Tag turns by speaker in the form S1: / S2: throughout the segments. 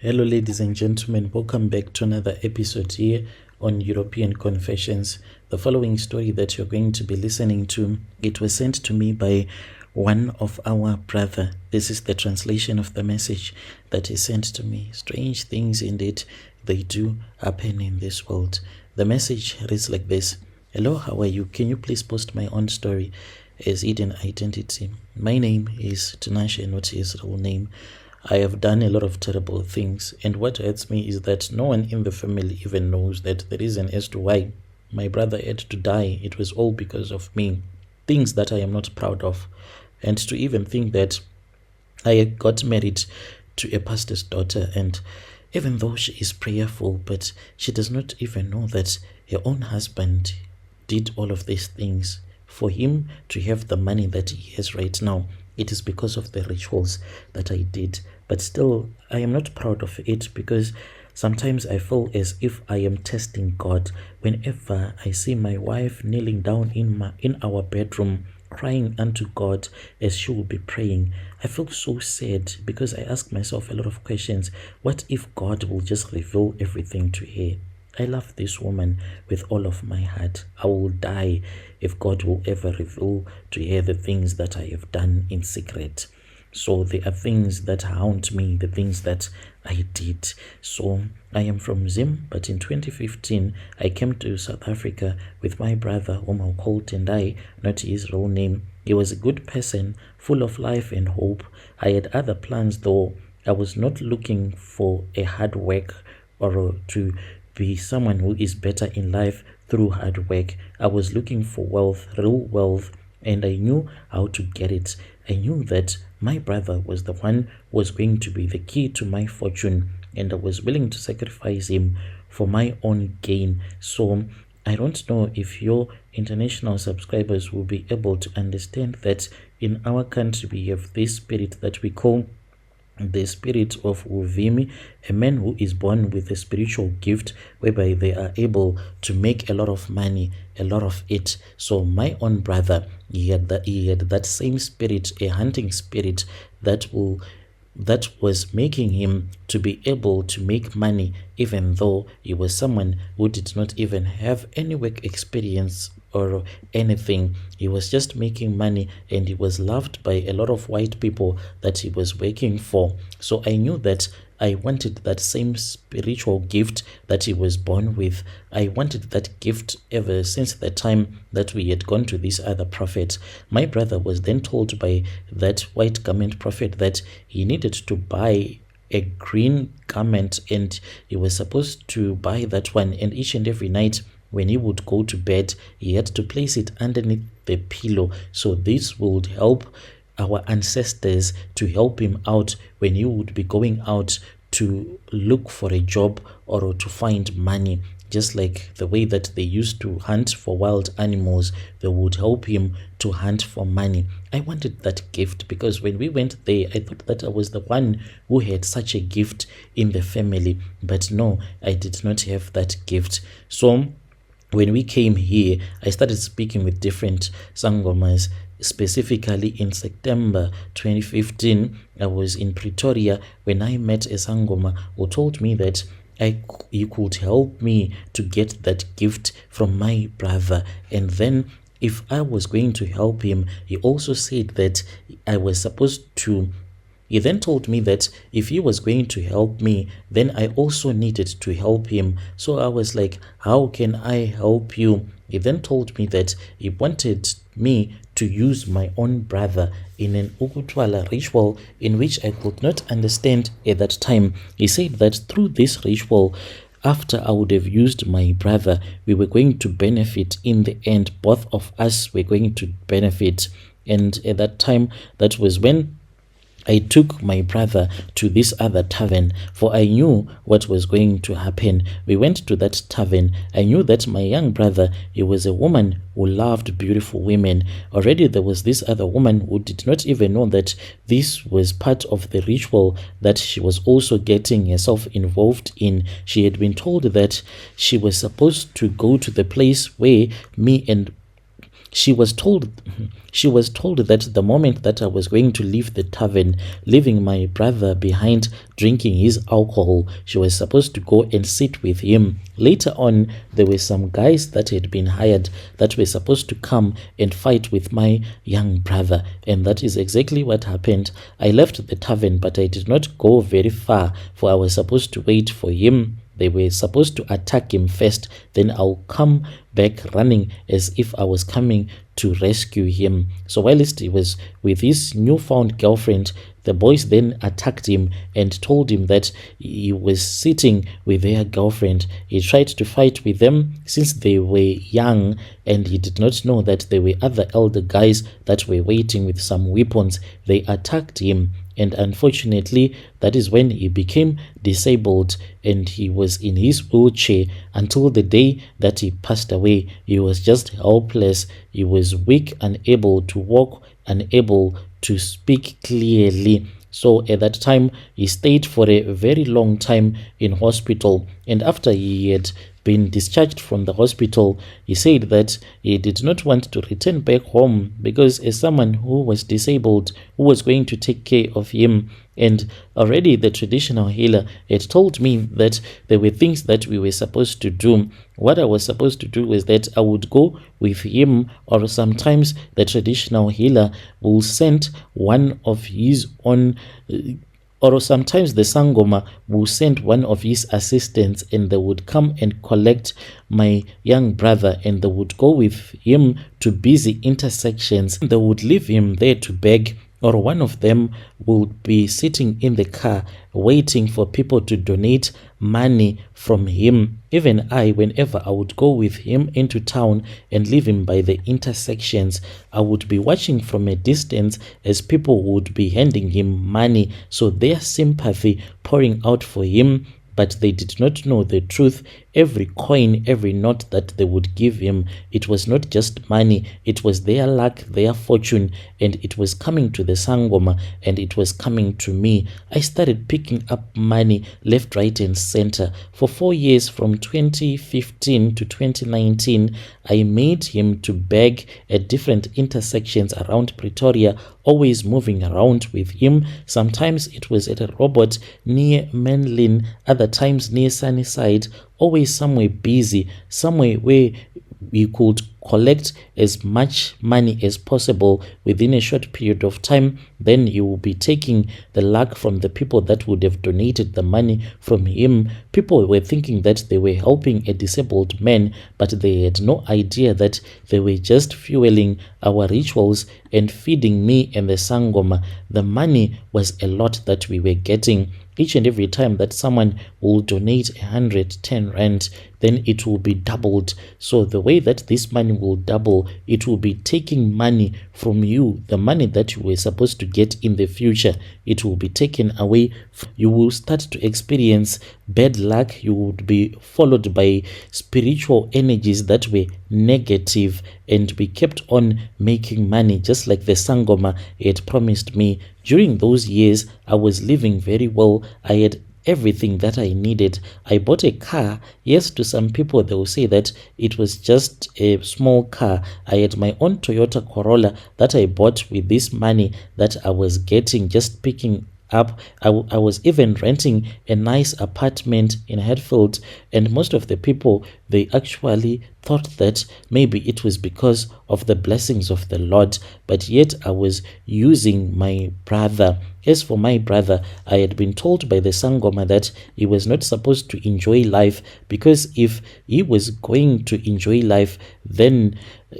S1: Hello, ladies and gentlemen. Welcome back to another episode here on European Confessions. The following story that you're going to be listening to, it was sent to me by one of our brother. This is the translation of the message that he sent to me. Strange things indeed, they do happen in this world. The message reads like this. Hello, how are you? Can you please post my own story as hidden identity? My name is Tinashe, not his real name. I have done a lot of terrible things, and what hurts me is that no one in the family even knows that the reason as to why my brother had to die, it was all because of me. Things that I am not proud of. And to even think that I got married to a pastor's daughter, and even though she is prayerful, but she does not even know that her own husband did all of these things. For him to have the money that he has right now, it is because of the rituals that I did. But still, I am not proud of it, because sometimes I feel as if I am testing God. Whenever I see my wife kneeling down in our bedroom, crying unto God as she will be praying, I feel so sad, because I ask myself a lot of questions. What if God will just reveal everything to her? I love this woman with all of my heart. I will die if God will ever reveal to her the things that I have done in secret. So there are things that haunt me, the things that I did. So I am from Zim, but in 2015, I came to South Africa with my brother, whom I'll call Tendai, not his real name. He was a good person, full of life and hope. I had other plans, though. I was not looking for a hard work or to be someone who is better in life through hard work. I was looking for wealth, real wealth, and I knew how to get it. I knew that my brother was the one who was going to be the key to my fortune, and I was willing to sacrifice him for my own gain. So I don't know if your international subscribers will be able to understand that in our country we have this spirit that we call the spirit of Uvimi, a man who is born with a spiritual gift whereby they are able to make a lot of money, a lot of it. So my own brother, he had that same spirit, a hunting spirit that was making him to be able to make money, even though he was someone who did not even have any work experience or anything. He was just making money, and he was loved by a lot of white people that he was working for. So I knew that I wanted that same spiritual gift that he was born with. I wanted that gift ever since the time that we had gone to this other prophet. My brother was then told by that white garment prophet that he needed to buy a green garment, and he was supposed to buy that one, and each and every night when he would go to bed, he had to place it underneath the pillow. So this would help our ancestors to help him out when he would be going out to look for a job or to find money. Just like the way that they used to hunt for wild animals, they would help him to hunt for money. I wanted that gift, because when we went there, I thought that I was the one who had such a gift in the family. But no, I did not have that gift. So when we came here, I started speaking with different sangomas. Specifically in September 2015, I was in Pretoria when I met a sangoma who told me that he could help me to get that gift from my brother. And then if I was going to help him, he also said that I was supposed to. He then told me that if he was going to help me, then I also needed to help him. So I was like, how can I help you? He then told me that he wanted me to use my own brother in an Ukuthwala ritual in which I could not understand at that time. He said that through this ritual, after I would have used my brother, we were going to benefit in the end. Both of us were going to benefit. And at that time, that was when I took my brother to this other tavern, for I knew what was going to happen. We went to that tavern. I knew that my young brother, he was a woman who loved beautiful women. Already there was this other woman who did not even know that this was part of the ritual that she was also getting herself involved in. She had been told that she was supposed to go to the place where She was told that the moment that I was going to leave the tavern, leaving my brother behind drinking his alcohol, she was supposed to go and sit with him. Later on, there were some guys that had been hired that were supposed to come and fight with my young brother, and that is exactly what happened. I left the tavern, but I did not go very far, for I was supposed to wait for him. They were supposed to attack him first, then I'll come back running as if I was coming to rescue him. So whilst he was with his newfound girlfriend, the boys then attacked him and told him that he was sitting with their girlfriend. He tried to fight with them since they were young, and he did not know that there were other elder guys that were waiting with some weapons. They attacked him, and unfortunately that is when he became disabled, and he was in his wheelchair until the day that he passed away. He was just helpless. He was weak, unable to walk, unable to speak clearly. So at that time, he stayed for a very long time in hospital, and after he had been discharged from the hospital, he said that he did not want to return back home because as someone who was disabled, who was going to take care of him, and already the traditional healer had told me that there were things that we were supposed to do. What I was supposed to do was that I would go with him, or sometimes the traditional healer will send one of his own or sometimes the Sangoma will send one of his assistants, and they would come and collect my young brother, and they would go with him to busy intersections. They would leave him there to beg, or one of them would be sitting in the car waiting for people to donate money from him. Even I, whenever I would go with him into town and leave him by the intersections, I would be watching from a distance as people would be handing him money, so their sympathy pouring out for him, but they did not know the truth. Every coin, every note that they would give him, it was not just money, it was their luck, their fortune, and it was coming to the Sangoma, and it was coming to me. I started picking up money left, right, and center. For 4 years, from 2015 to 2019, I made him to beg at different intersections around Pretoria, always moving around with him. Sometimes it was at a robot near Menlyn, other times near Sunnyside, always somewhere busy, somewhere where we could collect as much money as possible within a short period of time. Then you will be taking the luck from the people that would have donated the money from him. People were thinking that they were helping a disabled man, but they had no idea that they were just fueling our rituals and feeding me and the Sangoma. The money was a lot that we were getting. Each and every time that someone will donate 110 rand, then it will be doubled. So the way that this money will double, it will be taking money from you, the money that you were supposed to get in the future. It will be taken away. You will start to experience bad luck. You would be followed by spiritual energies that were negative, and we kept on making money just like the Sangoma had promised me. During those years, I was living very well. I had everything that I needed. I bought a car. Yes, to some people they will say that it was just a small car. I had my own Toyota Corolla that I bought with this money that I was getting, just picking up. I was even renting a nice apartment in Hatfield, and most of the people, they actually thought that maybe it was because of the blessings of the Lord, but yet I was using my brother. As for my brother, I had been told by the Sangoma that he was not supposed to enjoy life, because if he was going to enjoy life, then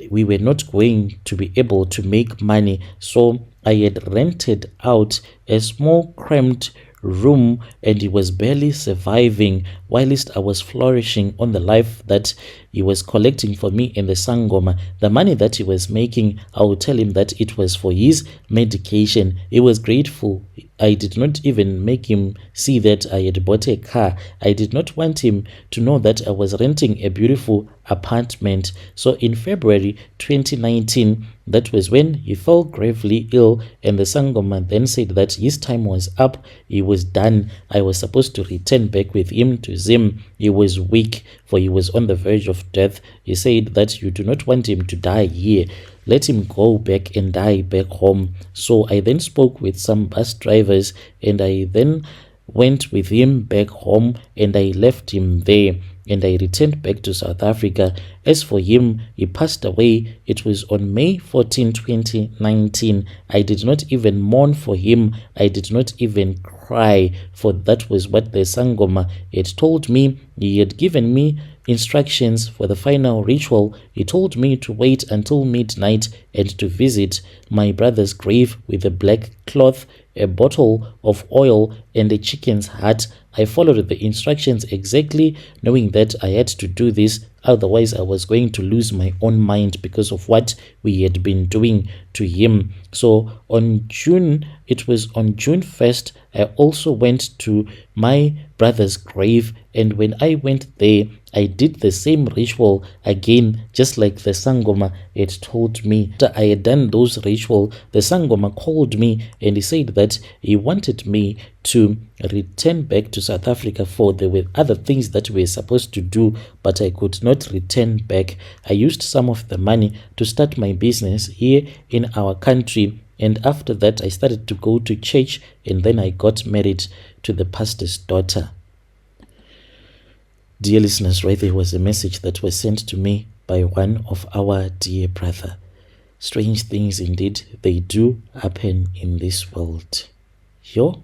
S1: we were not going to be able to make money. So I had rented out a small cramped room, and he was barely surviving whilst I was flourishing on the life that he was collecting for me in the Sangoma. The money that he was making, I would tell him that it was for his medication. He was grateful. I did not even make him see that I had bought a car. I did not want him to know that I was renting a beautiful apartment. So in February 2019, that was when he fell gravely ill, and the Sangoma then said that his time was up. He was done. I was supposed to return back with him to Zim. He was weak, for he was on the verge of of death. He said that you do not want him to die here. Let him go back and die back home. So I then spoke with some bus drivers, and I then went with him back home, and I left him there, and I returned back to South Africa. As for him, he passed away. It was on May 14, 2019. I did not even mourn for him. I did not even cry, for that was what the Sangoma had told me. He had given me instructions for the final ritual. He told me to wait until midnight and to visit my brother's grave with a black cloth, a bottle of oil, and a chicken's heart. I followed the instructions exactly, knowing that I had to do this, otherwise I was going to lose my own mind because of what we had been doing to him. So it was on June 1st, I also went to my brother's grave, and when I went there, I did the same ritual again, just like the Sangoma had told me. After I had done those rituals, the Sangoma called me and he said that he wanted me to return back to South Africa, for there were other things that we were supposed to do, but I could not return back. I used some of the money to start my business here in our country, and after that I started to go to church, and then I got married to the pastor's daughter. Dear listeners, right there was a message that was sent to me by one of our dear brother. Strange things indeed, they do happen in this world. Yo.